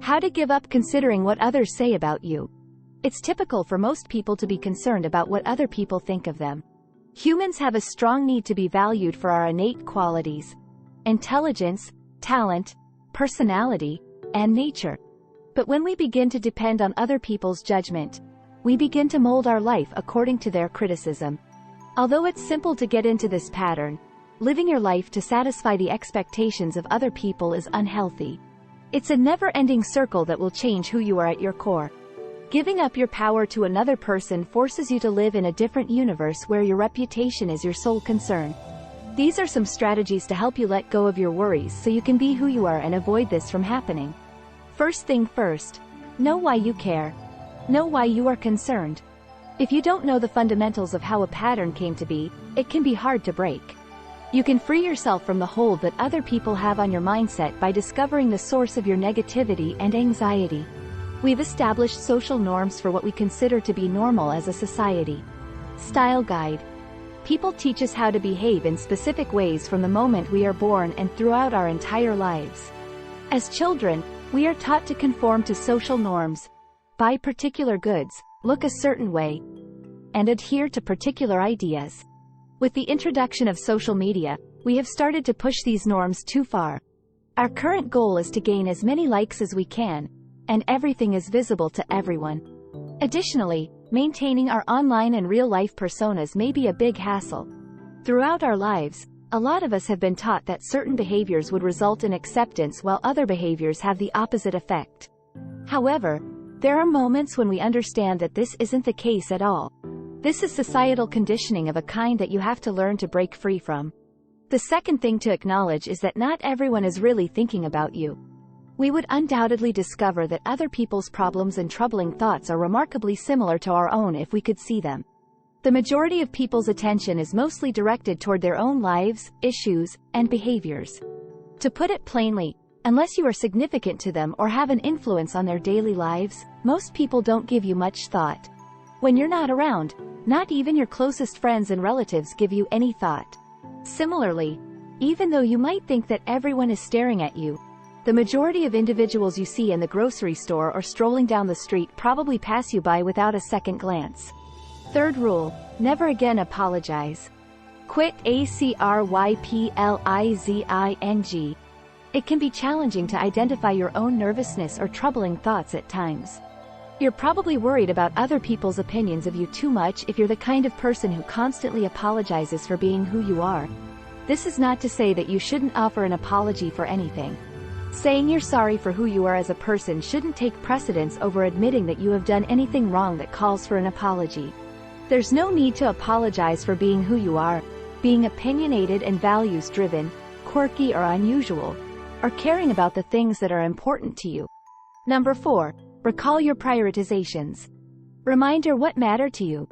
How to give up considering what others say about you. It's typical for most people to be concerned about what other people think of them. Humans have a strong need to be valued for our innate qualities: intelligence, talent, personality, and nature. But when we begin to depend on other people's judgment, we begin to mold our life according to their criticism. Although it's simple to get into this pattern, living your life to satisfy the expectations of other people is unhealthy. It's a never-ending circle that will change who you are at your core. Giving up your power to another person forces you to live in a different universe where your reputation is your sole concern. These are some strategies to help you let go of your worries so you can be who you are and avoid this from happening. First thing first, know why you care. Know why you are concerned. If you don't know the fundamentals of how a pattern came to be, it can be hard to break. You can free yourself from the hold that other people have on your mindset by discovering the source of your negativity and anxiety. We've established social norms for what we consider to be normal as a society. Style guide. People teach us how to behave in specific ways from the moment we are born and throughout our entire lives. As children, we are taught to conform to social norms, buy particular goods, look a certain way, and adhere to particular ideas. With the introduction of social media, we have started to push these norms too far. Our current goal is to gain as many likes as we can, and everything is visible to everyone. Additionally, maintaining our online and real-life personas may be a big hassle. Throughout our lives, a lot of us have been taught that certain behaviors would result in acceptance while other behaviors have the opposite effect. However, there are moments when we understand that this isn't the case at all. This is societal conditioning of a kind that you have to learn to break free from. The second thing to acknowledge is that not everyone is really thinking about you. We would undoubtedly discover that other people's problems and troubling thoughts are remarkably similar to our own if we could see them. The majority of people's attention is mostly directed toward their own lives, issues, and behaviors. To put it plainly, unless you are significant to them or have an influence on their daily lives, most people don't give you much thought. When you're not around, not even your closest friends and relatives give you any thought. Similarly, even though you might think that everyone is staring at you, the majority of individuals you see in the grocery store or strolling down the street probably pass you by without a second glance. Third rule, never again apologize. Quit acryptizing. It can be challenging to identify your own nervousness or troubling thoughts at times. You're probably worried about other people's opinions of you too much if you're the kind of person who constantly apologizes for being who you are. This is not to say that you shouldn't offer an apology for anything. Saying you're sorry for who you are as a person shouldn't take precedence over admitting that you have done anything wrong that calls for an apology. There's no need to apologize for being who you are, being opinionated and values-driven, quirky or unusual, or caring about the things that are important to you. Number 4. Recall your prioritizations. Reminder what matter to you.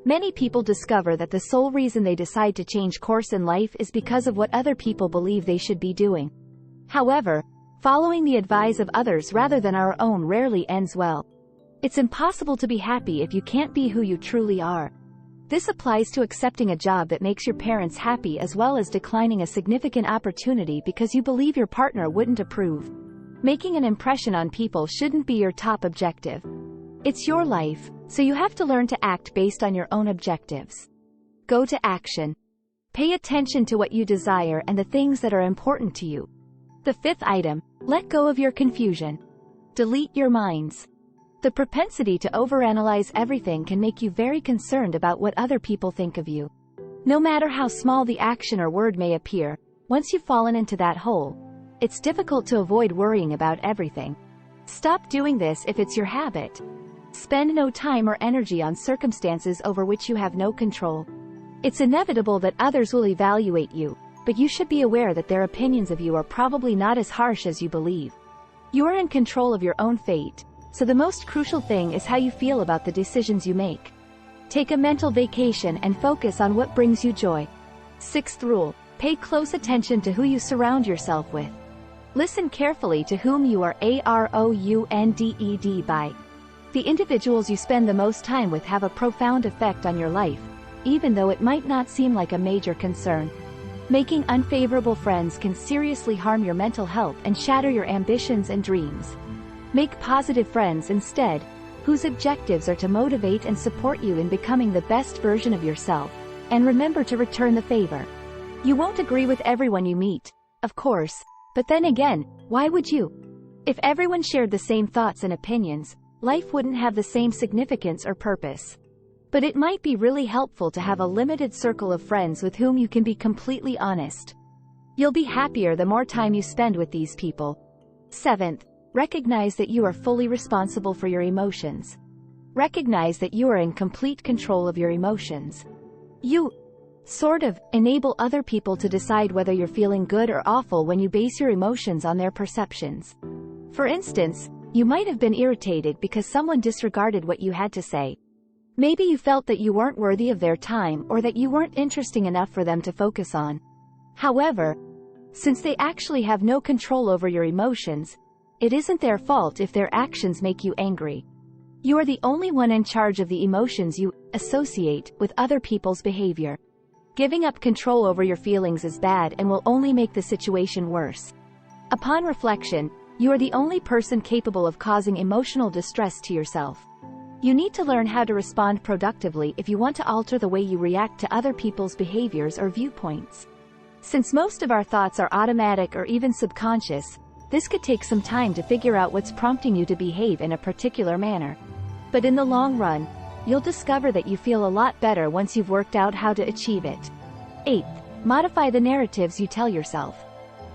Many people discover that the sole reason they decide to change course in life is because of what other people believe they should be doing. However, following the advice of others rather than our own rarely ends well. It's impossible to be happy if you can't be who you truly are. This applies to accepting a job that makes your parents happy as well as declining a significant opportunity because you believe your partner wouldn't approve. Making an impression on people shouldn't be your top objective. It's your life, so you have to learn to act based on your own objectives. Go to action. Pay attention to what you desire and the things that are important to you. The fifth item, let go of your confusion. Delete your minds. The propensity to overanalyze everything can make you very concerned about what other people think of you. No matter how small the action or word may appear, once you've fallen into that hole, it's difficult to avoid worrying about everything. Stop doing this if it's your habit. Spend no time or energy on circumstances over which you have no control. It's inevitable that others will evaluate you, but you should be aware that their opinions of you are probably not as harsh as you believe. You are in control of your own fate, so the most crucial thing is how you feel about the decisions you make. Take a mental vacation and focus on what brings you joy. Sixth rule, pay close attention to who you surround yourself with. Listen carefully to whom you are arounded by. The individuals you spend the most time with have a profound effect on your life, even though it might not seem like a major concern. Making unfavorable friends can seriously harm your mental health and shatter your ambitions and dreams. Make positive friends instead, whose objectives are to motivate and support you in becoming the best version of yourself, and remember to return the favor. You won't agree with everyone you meet, of course, but then again, why would you? If everyone shared the same thoughts and opinions, life wouldn't have the same significance or purpose. But it might be really helpful to have a limited circle of friends with whom you can be completely honest. You'll be happier the more time you spend with these people. 7th, recognize that you are fully responsible for your emotions. Recognize that you are in complete control of your emotions. You enable other people to decide whether you're feeling good or awful when you base your emotions on their perceptions. For instance, you might have been irritated because someone disregarded what you had to say. Maybe you felt that you weren't worthy of their time or that you weren't interesting enough for them to focus on. However, since they actually have no control over your emotions, it isn't their fault if their actions make you angry. You are the only one in charge of the emotions you associate with other people's behavior. Giving up control over your feelings is bad and will only make the situation worse. Upon reflection, you are the only person capable of causing emotional distress to yourself. You need to learn how to respond productively if you want to alter the way you react to other people's behaviors or viewpoints. Since most of our thoughts are automatic or even subconscious, this could take some time to figure out what's prompting you to behave in a particular manner. But in the long run, you'll discover that you feel a lot better once you've worked out how to achieve it. 8th, modify the narratives you tell yourself.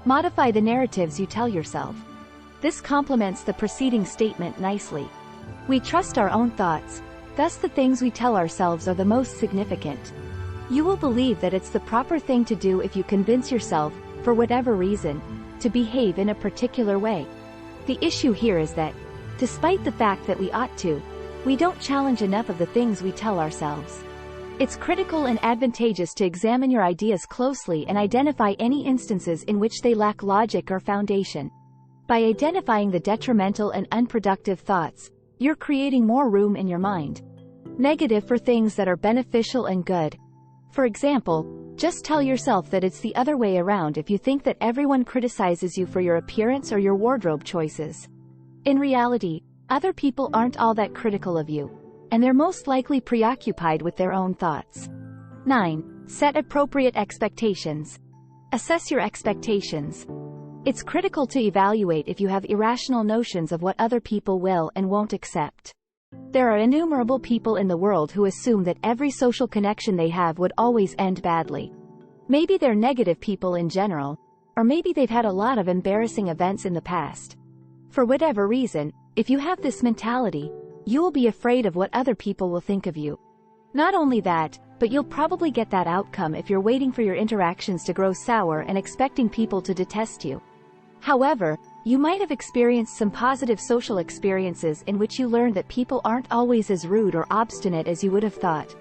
Modify the narratives you tell yourself. This complements the preceding statement nicely. We trust our own thoughts, thus the things we tell ourselves are the most significant. You will believe that it's the proper thing to do if you convince yourself, for whatever reason, to behave in a particular way. The issue here is that, despite the fact that we ought to, we don't challenge enough of the things we tell ourselves. It's critical and advantageous to examine your ideas closely and identify any instances in which they lack logic or foundation. By identifying the detrimental and unproductive thoughts, you're creating more room in your mind. Negative for things that are beneficial and good. For example, just tell yourself that it's the other way around if you think that everyone criticizes you for your appearance or your wardrobe choices. In reality, other people aren't all that critical of you, and they're most likely preoccupied with their own thoughts. 9. Set appropriate expectations. Assess your expectations. It's critical to evaluate if you have irrational notions of what other people will and won't accept. There are innumerable people in the world who assume that every social connection they have would always end badly. Maybe they're negative people in general, or maybe they've had a lot of embarrassing events in the past. For whatever reason, if you have this mentality, you will be afraid of what other people will think of you. Not only that, but you'll probably get that outcome if you're waiting for your interactions to grow sour and expecting people to detest you. However, you might have experienced some positive social experiences in which you learned that people aren't always as rude or obstinate as you would have thought.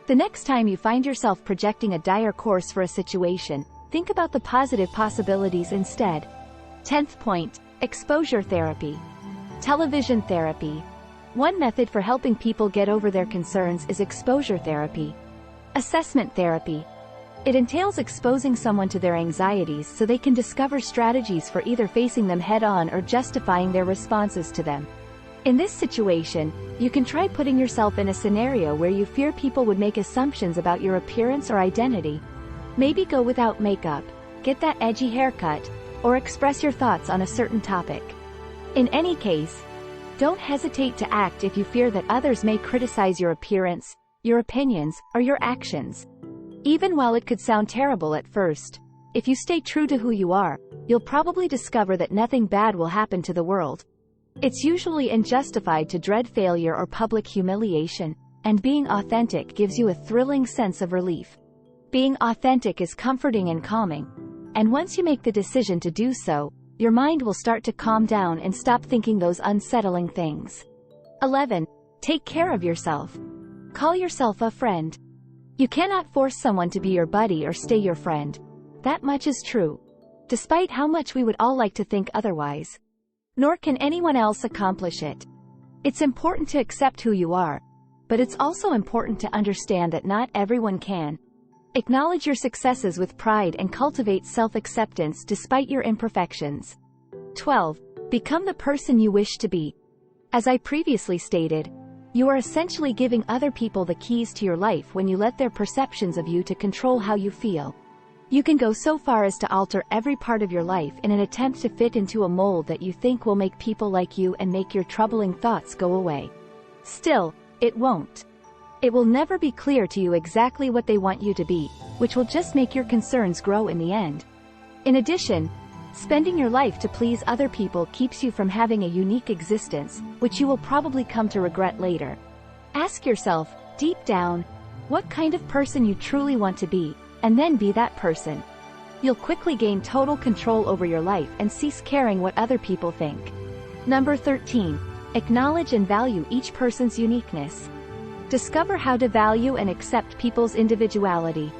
The next time you find yourself projecting a dire course for a situation, think about the positive possibilities instead. 10th point, exposure therapy. Television therapy. One method for helping people get over their concerns is exposure therapy. Assessment therapy. It entails exposing someone to their anxieties so they can discover strategies for either facing them head-on or justifying their responses to them. In this situation, you can try putting yourself in a scenario where you fear people would make assumptions about your appearance or identity. Maybe go without makeup, get that edgy haircut, or express your thoughts on a certain topic. In any case, don't hesitate to act if you fear that others may criticize your appearance, your opinions, or your actions. Even while it could sound terrible at first, if you stay true to who you are, you'll probably discover that nothing bad will happen to the world. It's usually unjustified to dread failure or public humiliation, and being authentic gives you a thrilling sense of relief. Being authentic is comforting and calming, and once you make the decision to do so, your mind will start to calm down and stop thinking those unsettling things. 11. Take care of yourself. Call yourself a friend. You cannot force someone to be your buddy or stay your friend. That much is true, despite how much we would all like to think otherwise. Nor can anyone else accomplish it. It's important to accept who you are, but it's also important to understand that not everyone can. Acknowledge your successes with pride and cultivate self-acceptance despite your imperfections. 12. Become the person you wish to be. As I previously stated, you are essentially giving other people the keys to your life when you let their perceptions of you to control how you feel. You can go so far as to alter every part of your life in an attempt to fit into a mold that you think will make people like you and make your troubling thoughts go away. Still, it won't. It will never be clear to you exactly what they want you to be, which will just make your concerns grow in the end. In addition, spending your life to please other people keeps you from having a unique existence, which you will probably come to regret later. Ask yourself, deep down, what kind of person you truly want to be, and then be that person. You'll quickly gain total control over your life and cease caring what other people think. Number 13. Acknowledge and value each person's uniqueness. Discover how to value and accept people's individuality.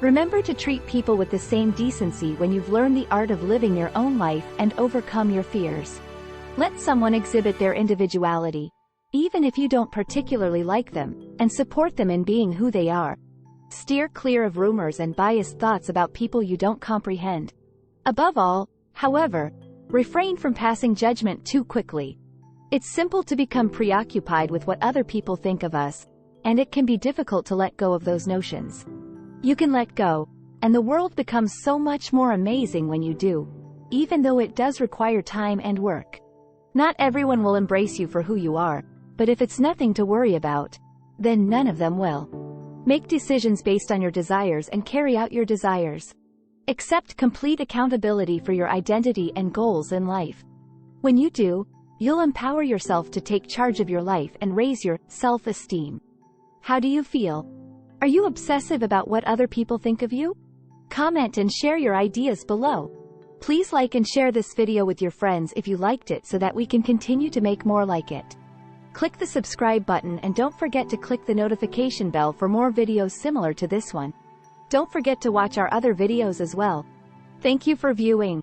Remember to treat people with the same decency when you've learned the art of living your own life and overcome your fears. Let someone exhibit their individuality, even if you don't particularly like them, and support them in being who they are. Steer clear of rumors and biased thoughts about people you don't comprehend. Above all, however, refrain from passing judgment too quickly. It's simple to become preoccupied with what other people think of us, and it can be difficult to let go of those notions. You can let go, and the world becomes so much more amazing when you do, even though it does require time and work. Not everyone will embrace you for who you are, but if it's nothing to worry about, then none of them will. Make decisions based on your desires and carry out your desires. Accept complete accountability for your identity and goals in life. When you do, you'll empower yourself to take charge of your life and raise your self-esteem. How do you feel? Are you obsessive about what other people think of you? Comment and share your ideas below. Please like and share this video with your friends if you liked it so that we can continue to make more like it. Click the subscribe button and don't forget to click the notification bell for more videos similar to this one. Don't forget to watch our other videos as well. Thank you for viewing.